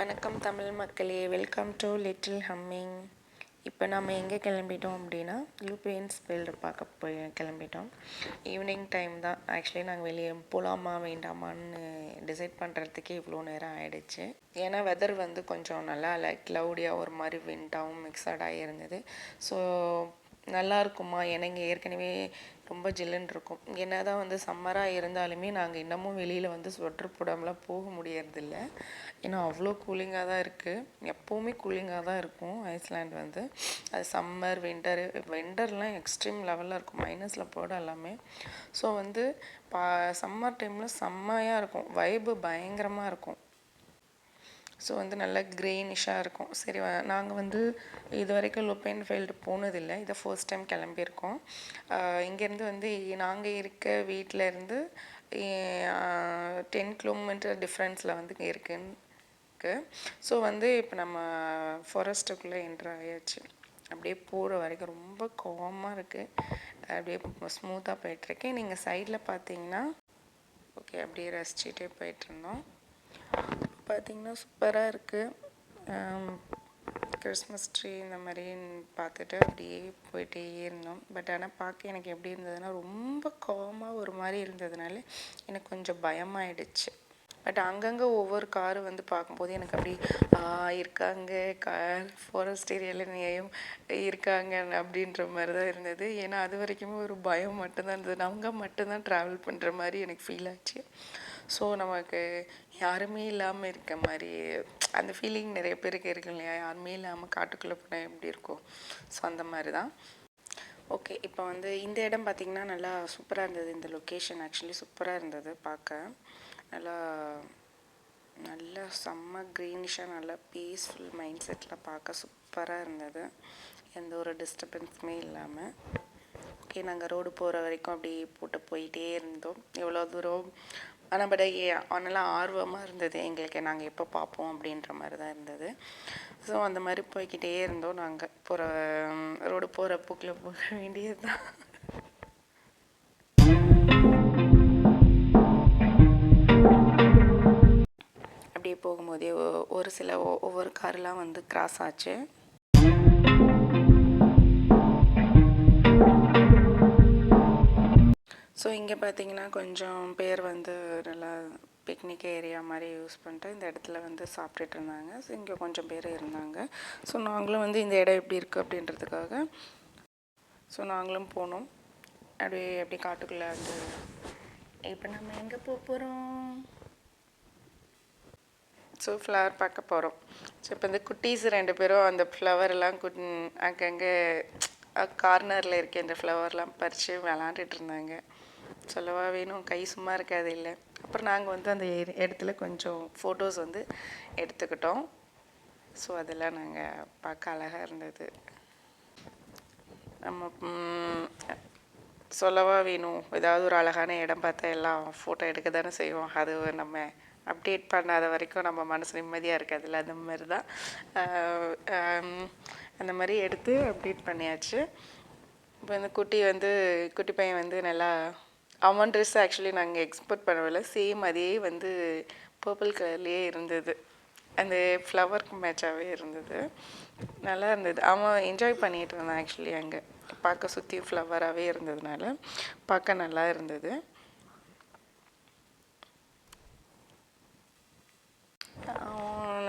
வணக்கம் தமிழ் மக்களே, welcome to little humming. இப்போ நம்ம எங்கே கிளம்பிட்டோம் அப்படின்னா லூபியன்ஸ் வேர்ல்டு பார்க்க போய் கிளம்பிட்டோம். ஈவினிங் டைம் தான். ஆக்சுவலி நாங்கள் வெளியே போகலாமா வேண்டாமான்னு டிசைட் பண்ணுறதுக்கே இவ்வளோ நேரம் ஆகிடுச்சு. ஏன்னா வெதர் வந்து கொஞ்சம் நல்லா லைக் க்ளவுடியாக ஒரு மாதிரி விண்டாகவும் மிக்சடாக இருந்தது. ஸோ நல்லா இருக்குமா, ஏன்னா இங்கே ஏற்கனவே ரொம்ப ஜில்லுன்னு இருக்கும். என்ன தான் வந்து சம்மராக இருந்தாலுமே நாங்கள் இன்னமும் வெளியில் வந்து ஸ்வெட்டர் போடாமலாம் போக முடியறதில்ல. ஏன்னா அவ்வளோ கூலிங்காக தான் இருக்குது. எப்போவுமே கூலிங்காக தான் இருக்கும் ஐஸ்லாண்ட் வந்து. அது சம்மர் விண்டர்லாம் எக்ஸ்ட்ரீம் லெவலில் இருக்கும், மைனஸில் போட எல்லாமே. ஸோ வந்து சம்மர் டைமில் செம்மையாக இருக்கும், வைபு பயங்கரமாக இருக்கும். ஸோ வந்து நல்லா க்ரீனிஷாக இருக்கும். சரி, நாங்கள் வந்து இது வரைக்கும் லூபியன் வேர்ல்டு போனதில்லை, இதை ஃபர்ஸ்ட் டைம் கிளம்பியிருக்கோம். இங்கேருந்து வந்து நாங்கள் இருக்க வீட்டிலேருந்து 10 கிலோமீட்டர் டிஃப்ரென்ஸில் வந்து இருக்குன்னு. ஸோ வந்து இப்போ நம்ம ஃபாரஸ்ட்டுக்குள்ளே என்ட்ரு ஆயாச்சு. அப்படியே போகிற வரைக்கும் ரொம்ப காமாக இருக்குது, அப்படியே ஸ்மூத்தாக போயிட்டுருக்கேன். நீங்கள் சைடில் பார்த்தீங்கன்னா ஓகே, அப்படியே ரசிச்சுட்டே போயிட்டுருந்தோம். பார்த்திங்கன்னா சூப்பராக இருக்குது. கிறிஸ்மஸ் ட்ரீ இந்த மாதிரி பார்த்துட்டு அப்படியே போயிட்டே இருந்தோம். பட் ஆனால் பார்க்க எனக்கு எப்படி இருந்ததுன்னா ரொம்ப காமாக ஒரு மாதிரி இருந்ததுனால எனக்கு கொஞ்சம் பயமாயிடுச்சு. பட் அங்கங்கே ஒவ்வொரு காரு வந்து பார்க்கும்போது எனக்கு அப்படி இருக்காங்க, ஃபாரஸ்ட் ஏரியாவில் இருக்காங்க அப்படின்ற மாதிரி தான் இருந்தது. ஏன்னா அது வரைக்குமே ஒரு பயம் மட்டும்தான் இருந்தது. அங்கே மட்டும்தான் ட்ராவல் பண்ணுற மாதிரி எனக்கு ஃபீல் ஆச்சு. ஸோ நமக்கு யாருமே இல்லாமல் இருக்க மாதிரி அந்த ஃபீலிங் நிறைய பேருக்கு இருக்கு இல்லையா, யாருமே இல்லாமல் காட்டுக்குள்ளே போனால் எப்படி இருக்கும். ஸோ அந்த மாதிரி தான். ஓகே, இப்போ வந்து இந்த இடம் பார்த்திங்கன்னா நல்லா சூப்பராக இருந்தது. இந்த லொக்கேஷன் ஆக்சுவலி சூப்பராக இருந்தது பார்க்க. நல்லா நல்லா செம்ம க்ரீனிஷாக நல்லா பீஸ்ஃபுல் மைண்ட் செட்டில் பார்க்க சூப்பராக இருந்தது, எந்த ஒரு டிஸ்டர்பன்ஸுமே இல்லாமல். ஓகே, நாங்கள் ரோடு போகிற வரைக்கும் அப்படி போட்டு போயிட்டே இருந்தோம் எவ்வளோ தூரம். ஆனால் பட் நல்லா ஆர்வமாக இருந்தது எங்களுக்கு, நாங்கள் எப்போ பார்ப்போம் அப்படின்ற மாதிரி தான் இருந்தது. ஸோ அந்த மாதிரி போய்கிட்டே இருந்தோம். நாங்கள் போகிற ரோடு போகிற போக்கில் போக வேண்டியது தான். அப்படியே போகும்போதே ஒரு சில ஒவ்வொரு காரெலாம் வந்து கிராஸ் ஆச்சு. ஸோ இங்கே பார்த்தீங்கன்னா கொஞ்சம் பேர் வந்து நல்லா பிக்னிக் ஏரியா மாதிரி யூஸ் பண்ணிட்டு இந்த இடத்துல வந்து சாப்பிட்டுட்டு இருந்தாங்க. ஸோ இங்கே கொஞ்சம் பேர் இருந்தாங்க. ஸோ நாங்களும் வந்து இந்த இடம் எப்படி இருக்குது அப்படின்றதுக்காக ஸோ நாங்களும் போனோம். அப்படி காட்டுக்குள்ளே வந்து இப்போ நம்ம எங்கே போகிறோம், ஸோ ஃப்ளவர் பார்க்க போகிறோம். ஸோ இப்போ இந்த குட்டீஸ் 2 பேரும் அந்த ஃப்ளவர்லாம் அங்கங்கே கார்னரில் இருக்க இந்த ஃப்ளவர்லாம் பறித்து விளாண்டுட்டு இருந்தாங்க. சொல்லவா வேணும், கை சும்மா இருக்காது இல்லை. அப்புறம் நாங்கள் வந்து அந்த இடத்துல கொஞ்சம் ஃபோட்டோஸ் வந்து எடுத்துக்கிட்டோம். ஸோ அதெல்லாம் நாங்கள் பார்க்க அழகாக இருந்தது. நம்ம சொல்லவா வேணும், ஏதாவது ஒரு அழகான இடம் பார்த்தா எல்லாம் ஃபோட்டோ எடுக்க தானே செய்வோம். அது நம்ம அப்டேட் பண்ணாத வரைக்கும் நம்ம மனசு நிம்மதியாக இருக்காதுல்ல, அந்த மாதிரி தான். அந்த மாதிரி எடுத்து அப்டேட் பண்ணியாச்சு. இப்போ இந்த குட்டி பையன் வந்து நல்லா அவன் ட்ரெஸ் ஆக்சுவலி நாங்கள் எக்ஸ்போர்ட் பண்ணவில்லை, சேம் அதே வந்து பர்பிள் கலர்லேயே இருந்தது, அந்த ஃப்ளவருக்கு மேட்சாகவே இருந்தது, நல்லா இருந்தது. அவன் என்ஜாய் பண்ணிகிட்டு இருந்தான் ஆக்சுவலி. அங்கே பார்க்க சுற்றி ஃப்ளவராகவே இருந்ததுனால பார்க்க நல்லா இருந்தது.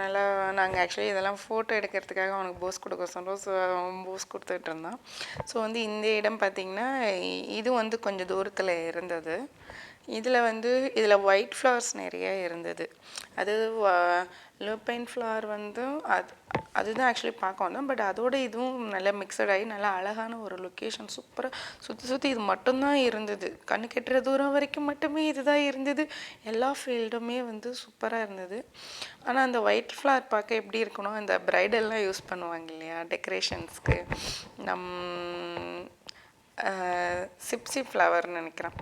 நல்லா நாங்கள் ஆக்சுவலி இதெல்லாம் ஃபோட்டோ எடுக்கிறதுக்காக அவனுக்கு போஸ் கொடுக்க சொன்னோம். ஸோ அவன் போஸ் கொடுத்துட்டு இருந்தான். ஸோ வந்து இந்த இடம் பார்த்திங்கன்னா இது வந்து கொஞ்சம் தூரத்தில் இருந்தது. இதில் ஒயிட் ஃப்ளவர்ஸ் நிறைய இருந்தது. அது லூபியன் ஃப்ளவர் வந்து அதுதான் ஆக்சுவலி பார்க்க வந்தோம். பட் அதோட இதுவும் நல்லா மிக்சடாகி நல்லா அழகான ஒரு லொக்கேஷன், சூப்பராக சுற்றி இது மட்டும்தான் இருந்தது. கண்ணு கெட்டுற தூரம் வரைக்கும் மட்டுமே இதுதான் இருந்தது. எல்லா ஃபீல்டுமே வந்து சூப்பராக இருந்தது. ஆனால் அந்த ஒயிட் ஃப்ளவர் பார்க்க எப்படி இருக்கணும், இந்த ப்ரைடல்லாம் யூஸ் பண்ணுவாங்க இல்லையா டெக்கரேஷன்ஸ்க்கு, சிப்சி ஃப்ளவர்னு நினைக்கிறேன்.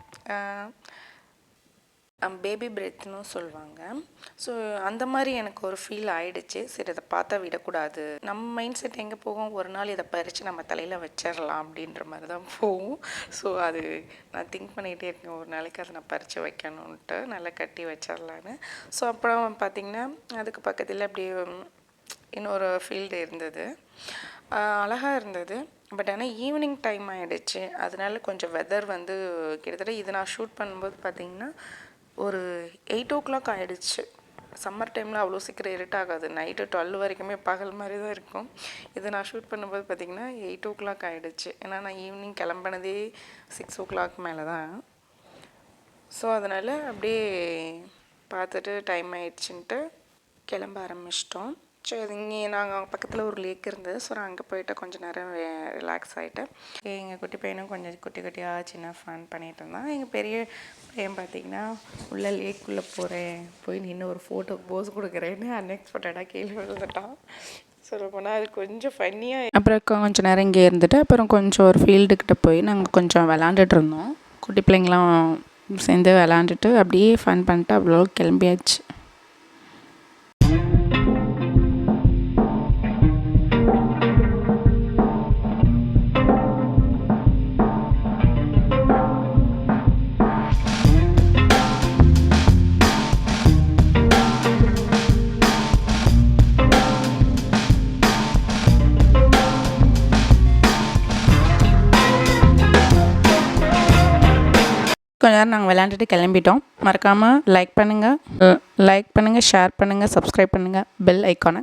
பேபி பிரெத்ன்னு சொல்லுவாங்க. ஸோ அந்த மாதிரி எனக்கு ஒரு ஃபீல் ஆயிடுச்சு. சரி இதை பார்த்தா விடக்கூடாது. நம்ம மைண்ட் செட் எங்கே போகும், ஒரு நாள் இதை பறித்து நம்ம தலையில் வச்சிடலாம் அப்படின்ற மாதிரி தான் போகும். ஸோ அது நான் திங்க் பண்ணிகிட்டே இருக்கேன், ஒரு நாளைக்கு அதை நான் பறித்து வைக்கணுன்ட்டு, நல்லா கட்டி வச்சிடலான்னு. ஸோ அப்புறம் பார்த்திங்கன்னா அதுக்கு பக்கத்தில் அப்படியே இன்னொரு ஃபீல்டு இருந்தது, அழகாக இருந்தது. பட் ஆனால் ஈவினிங் டைம் ஆகிடுச்சு, அதனால கொஞ்சம் வெதர் வந்து கிட்டத்தட்ட இது நான் ஷூட் பண்ணும்போது பார்த்திங்கன்னா ஒரு 8 o'clock ஆகிடுச்சு. சம்மர் டைமில் அவ்வளோ சீக்கிரம் இருட் ஆகாது, நைட்டு 12 வரைக்குமே பகல் மாதிரி தான் இருக்கும். இதை நான் ஷூட் பண்ணும்போது பார்த்திங்கன்னா 8 o'clock ஆகிடுச்சு. ஏன்னா நான் ஈவினிங் கிளம்பினதே 6 o'clock மேலே தான். ஸோ அதனால் அப்படியே பார்த்துட்டு டைம் ஆயிடுச்சுன்ட்டு கிளம்ப ஆரம்பிச்சிட்டோம். ஸோ அது இங்கே நாங்கள் பக்கத்தில் ஒரு லேக் இருந்தது. ஸோ நான் அங்கே போய்ட்டு கொஞ்சம் நேரம் ரிலாக்ஸ் ஆகிட்டேன். எங்கள் குட்டி பையனும் கொஞ்சம் குட்டி குட்டியாக சின்ன ஃபன் பண்ணிகிட்டு இருந்தான். எங்கள் பெரிய பையன் பார்த்திங்கன்னா உள்ளே லேக்குள்ளே போய் நின்று ஒரு ஃபோட்டோ போஸ் கொடுக்குறேன்னு அன்எக்ஸ்பெக்டடாக கீழே விழுந்துட்டான். சொல்ல போனால் அது கொஞ்சம் ஃபன்னியாக. அப்புறம் கொஞ்சம் நேரம் இங்கே இருந்துட்டு அப்புறம் கொஞ்சம் ஒரு ஃபீல்டுக்கிட்ட போய் நாங்கள் கொஞ்சம் விளாண்டுட்டு இருந்தோம். குட்டி பிள்ளைங்களாம் சேர்ந்து விளாண்டுட்டு அப்படியே ஃபன் பண்ணிட்டு அவ்வளோ கிளம்பியாச்சு. கொஞ்ச நேரம் நாங்கள் விளையாண்டுட்டு கிளம்பிட்டோம். மறக்காமல் லைக் பண்ணுங்கள், ஷேர் பண்ணுங்கள், சப்ஸ்கிரைப் பண்ணுங்கள், பெல் ஐக்கானை